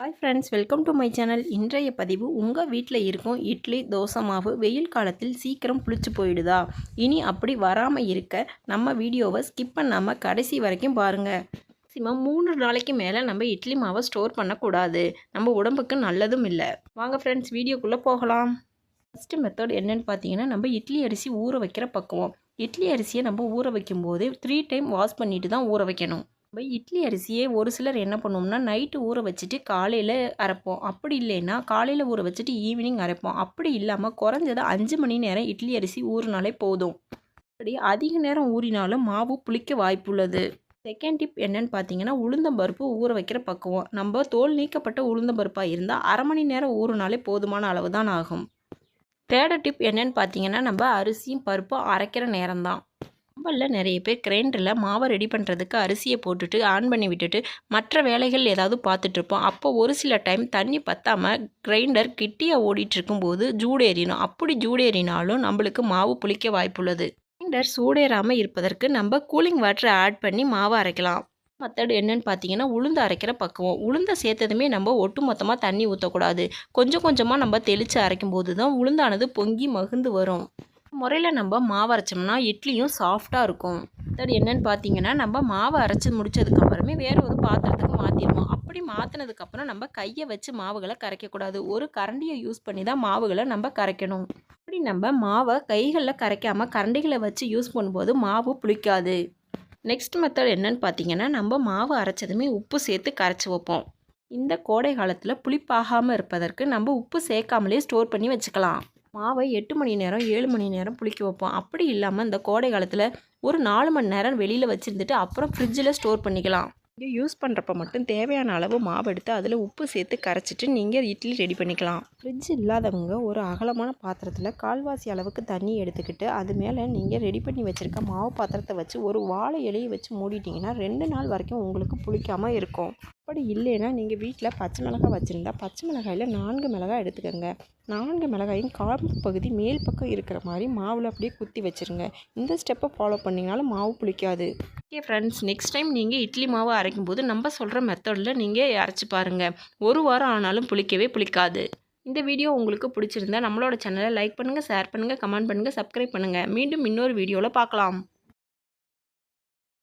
Hi friends, welcome to my channel. இன்றைய பதிவு உங்கள் வீட்டில் இருக்கும் இட்லி தோசை மாவு வெயில் காலத்தில் சீக்கிரம் புளிச்சு போயிடுதா? இனி அப்படி வராமல் இருக்க நம்ம வீடியோவை ஸ்கிப் பண்ணாமல் கடைசி வரைக்கும் பாருங்கள். மேக்ஸிமம் 3 நாளைக்கு மேலே நம்ம இட்லி மாவை ஸ்டோர் பண்ணக்கூடாது. நம்ம உடம்புக்கு நல்லதும் இல்லை. வாங்க ஃப்ரெண்ட்ஸ், வீடியோக்குள்ளே போகலாம். ஃபஸ்ட்டு மெத்தட் என்னென்னு பார்த்தீங்கன்னா, நம்ம இட்லி அரிசி ஊற வைக்கிற பக்குவம். இட்லி அரிசியை நம்ம ஊற வைக்கும்போது 3 டைம் வாஷ் பண்ணிட்டு தான் ஊற வைக்கணும். நம்ம இட்லி அரிசியே ஒரு சிலர் என்ன பண்ணுவோம்னா, நைட்டு ஊற வச்சுட்டு காலையில் அரைப்போம். அப்படி இல்லைன்னா காலையில் ஊற வச்சுட்டு ஈவினிங் அரைப்போம். அப்படி இல்லாமல் குறைஞ்சது 5 மணி நேரம் இட்லி அரிசி ஊறினாலே போதும். அப்படி அதிக நேரம் ஊறினாலும் மாவு புளிக்க வாய்ப்புள்ளது. செகண்ட் டிப் என்னன்னு பார்த்தீங்கன்னா, உளுந்தம்பருப்பு ஊற வைக்கிற பக்குவம். நம்ம தோல் நீக்கப்பட்ட உளுந்தம்பருப்பாக இருந்தால் அரை மணி நேரம் ஊறினாலே போதுமான அளவு தான் ஆகும். தேர்ட் டிப் என்னன்னு பார்த்தீங்கன்னா, நம்ம அரிசியும் பருப்பும் அரைக்கிற நேரம் தான். நம்மள நிறைய பேர் கிரைண்டரில் மாவை ரெடி பண்ணுறதுக்கு அரிசியை போட்டுட்டு ஆன் பண்ணி விட்டுட்டு மற்ற வேலைகள் ஏதாவது பார்த்துட்ருப்போம். அப்போ ஒரு சில டைம் தண்ணி பற்றாமல் கிரைண்டர் கிட்டியாக ஓடிட்டுருக்கும்போது ஜூடேறிடும். அப்படி ஜூடேறினாலும் நம்மளுக்கு மாவு புளிக்க வாய்ப்புள்ளது. கிரைண்டர் சூடேறாமல் இருப்பதற்கு நம்ம கூலிங் வாட்டரை ஆட் பண்ணி மாவை அரைக்கலாம். மெத்தட் என்னன்னு பார்த்தீங்கன்னா, உளுந்து அரைக்கிற பக்குவம். உளுந்தை சேர்த்ததுமே நம்ம ஒட்டு மொத்தமாக தண்ணி ஊற்றக்கூடாது. கொஞ்சம் கொஞ்சமாக நம்ம தெளித்து அரைக்கும் போது தான் உளுந்தானது பொங்கி மகிழ்ந்து வரும். முறையில் நம்ம மாவு அரைச்சோம்னா இட்லியும் சாஃப்டாக இருக்கும். அது என்னென்னு பார்த்தீங்கன்னா, நம்ம மாவை அரைச்சி முடித்ததுக்கப்புறமே வேறு ஒரு பாத்திரத்துக்கு மாற்றிடுவோம். அப்படி மாற்றினதுக்கப்புறம் நம்ம கையை வச்சு மாவுகளை கரைக்கக்கூடாது. ஒரு கரண்டியை யூஸ் பண்ணி தான் மாவுகளை நம்ம கரைக்கணும். அப்படி நம்ம மாவை கைகளில் கரைக்காமல் கரண்டிகளை வச்சு யூஸ் பண்ணும்போது மாவு புளிக்காது. நெக்ஸ்ட் மெத்தட் என்னன்னு பார்த்தீங்கன்னா, நம்ம மாவு அரைச்சதுமே உப்பு சேர்த்து கரைச்சி வைப்போம். இந்த கோடை காலத்தில் புளிப்பாகாமல் இருப்பதற்கு நம்ம உப்பு சேர்க்காமலே ஸ்டோர் பண்ணி வச்சுக்கலாம். மாவை 8 மணி நேரம் 7 மணி நேரம் புளிக்க வைப்போம். அப்படி இல்லாமல் இந்த கோடை காலத்தில் ஒரு 4 மணி நேரம் வெளியில் வச்சுருந்துட்டு அப்புறம் ஃப்ரிட்ஜில் ஸ்டோர் பண்ணிக்கலாம். நீங்கள் யூஸ் பண்ணுறப்ப மட்டும் தேவையான அளவு மாவு எடுத்து அதில் உப்பு சேர்த்து கரைச்சிட்டு நீங்கள் இட்லி ரெடி பண்ணிக்கலாம். ஃப்ரிட்ஜ் இல்லாதவங்க ஒரு அகலமான பாத்திரத்தில் கால்வாசி அளவுக்கு தண்ணி எடுத்துக்கிட்டு அது மேலே நீங்கள் ரெடி பண்ணி வச்சுருக்க மாவு பாத்திரத்தை வச்சு ஒரு வாழை இலையை வச்சு மூடிட்டிங்கன்னா 2 நாள் வரைக்கும் உங்களுக்கு புளிக்காமல் இருக்கும். அப்படி இல்லைன்னா நீங்கள் வீட்டில் பச்சை மிளகாய் வச்சுருந்தா பச்சை மிளகாயில் 4 மிளகாய் எடுத்துக்கோங்க. 4 மிளகாயும் காம்பு பகுதி மேல் பக்கம் இருக்கிற மாதிரி மாவில் அப்படியே குத்தி வச்சுருங்க. இந்த ஸ்டெப்பை ஃபாலோ பண்ணிங்கனாலும் மாவு புளிக்காது. ஓகே ஃப்ரெண்ட்ஸ், நெக்ஸ்ட் டைம் நீங்கள் இட்லி மாவு அரைக்கும் போது நம்ம சொல்கிற மெத்தடில் நீங்கள் அரைச்சி பாருங்கள். ஒரு வாரம் ஆனாலும் புளிக்கவே புளிக்காது. இந்த வீடியோ உங்களுக்கு பிடிச்சிருந்தா நம்மளோட சேனலை லைக் பண்ணுங்கள், ஷேர் பண்ணுங்கள், கமெண்ட் பண்ணுங்கள், சப்ஸ்கிரைப் பண்ணுங்கள். மீண்டும் இன்னொரு வீடியோவில் பார்க்கலாம்.